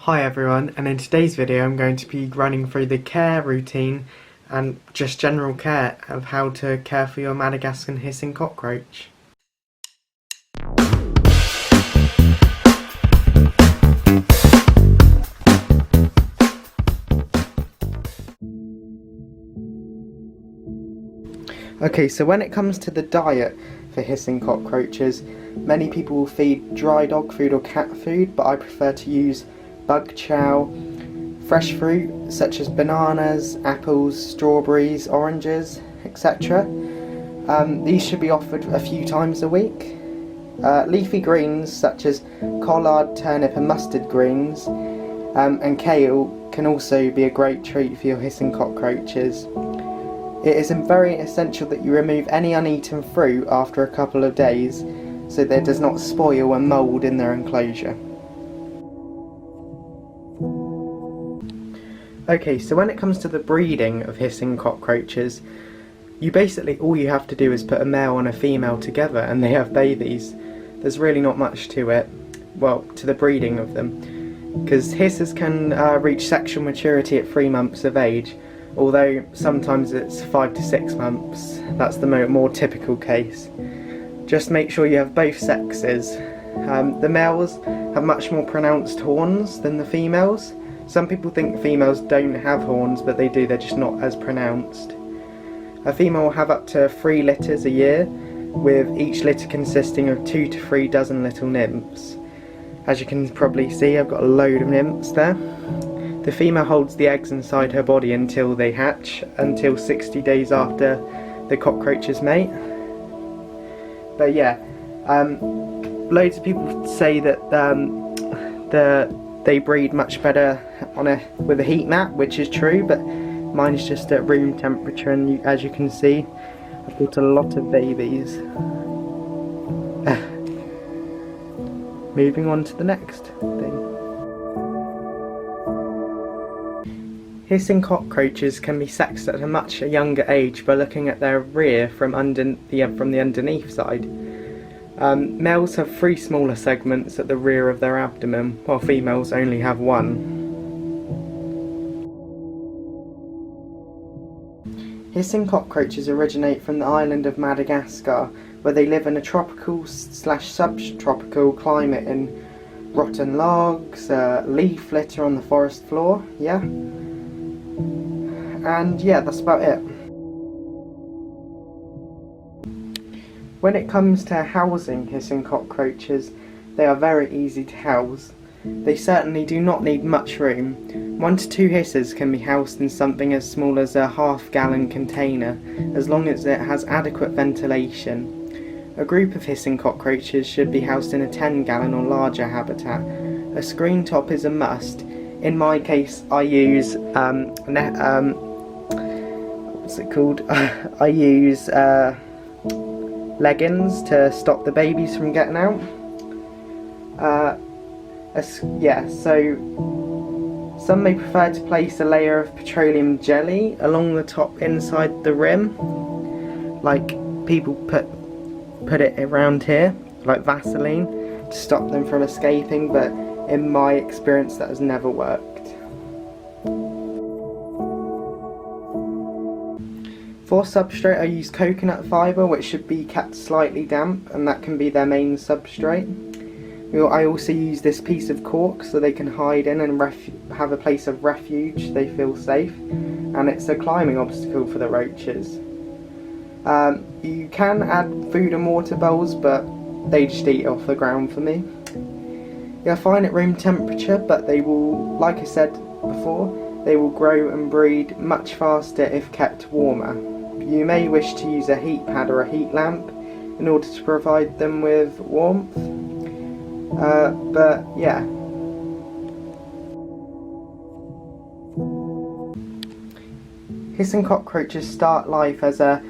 Hi everyone, and in today's video I'm going to be running through the care routine and just general care of how to care for your Madagascan hissing cockroach. Okay, so when it comes to the diet for hissing cockroaches, many people will feed dry dog food or cat food, but I prefer to use bug chow, fresh fruit such as bananas, apples, strawberries, oranges, etc. These should be offered a few times a week. Leafy greens such as collard, turnip and mustard greens and kale can also be a great treat for your hissing cockroaches. It is very essential that you remove any uneaten fruit after a couple of days so that it does not spoil and mould in their enclosure. Okay, so when it comes to the breeding of hissing cockroaches, all you have to do is put a male and a female together and they have babies. There's really not much to it, well, to the breeding of them, because hissers can reach sexual maturity at 3 months of age, although sometimes it's 5 to 6 months. That's the more typical case. Just make sure you have both sexes. The males have much more pronounced horns than the females. Some people think females don't have horns, but they do, they're just not as pronounced. A female will have up to 3 litters a year, with each litter consisting of 2 to 3 dozen little nymphs. As you can probably see, I've got a load of nymphs there. The female holds the eggs inside her body until they hatch, until 60 days after the cockroaches mate. But yeah, loads of people say that they breed much better with a heat mat, which is true, but mine is just at room temperature, and as you can see, I've got a lot of babies. Moving on to the next thing. Hissing cockroaches can be sexed at a much younger age by looking at their rear from the underneath side. Males have 3 smaller segments at the rear of their abdomen, while females only have 1. Hissing cockroaches originate from the island of Madagascar, where they live in a tropical/subtropical climate in rotten logs, leaf litter on the forest floor, and yeah, that's about it. When it comes to housing hissing cockroaches, they are very easy to house. They certainly do not need much room. 1 to 2 hissers can be housed in something as small as a half-gallon container, as long as it has adequate ventilation. A group of hissing cockroaches should be housed in a 10-gallon or larger habitat. A screen top is a must. In my case, I use I use leggings to stop the babies from getting out. So some may prefer to place a layer of petroleum jelly along the top inside the rim, like people put it around here, like Vaseline, to stop them from escaping, but in my experience that has never worked. For substrate I use coconut fibre, which should be kept slightly damp, and that can be their main substrate. I also use this piece of cork so they can hide in and have a place of refuge, they feel safe, and it's a climbing obstacle for the roaches. You can add food and water bowls, but they just eat off the ground for me. They're fine at room temperature, but they will, like I said before, they will grow and breed much faster if kept warmer. You may wish to use a heat pad or a heat lamp in order to provide them with warmth, but yeah. Hissing cockroaches start life as a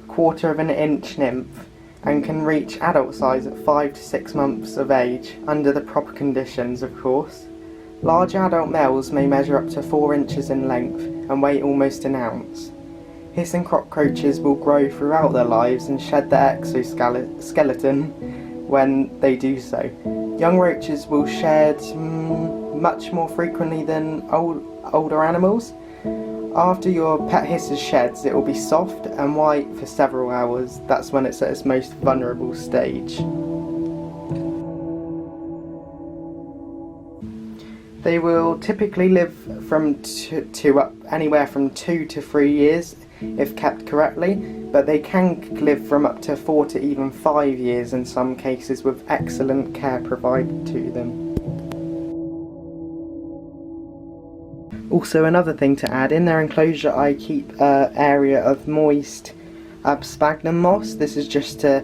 1/4 of an inch nymph and can reach adult size at 5 to 6 months of age, under the proper conditions of course. Large adult males may measure up to 4 inches in length and weigh almost an ounce. Hissing cockroaches will grow throughout their lives and shed their exoskeleton when they do so. Young roaches will shed much more frequently than older animals. After your pet hisses sheds, it will be soft and white for several hours. That's when it's at its most vulnerable stage. They will typically live from anywhere from 2 to 3 years if kept correctly, but they can live from up to 4 to even 5 years in some cases with excellent care provided to them. Also, another thing to add, in their enclosure I keep an area of moist sphagnum moss. This is just to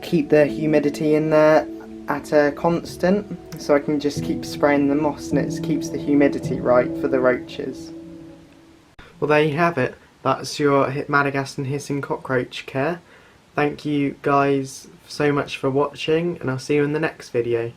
keep the humidity in there at a constant, so I can just keep spraying the moss and it keeps the humidity right for the roaches. Well, there you have it. That's your Madagascan hissing cockroach care. Thank you guys so much for watching, and I'll see you in the next video.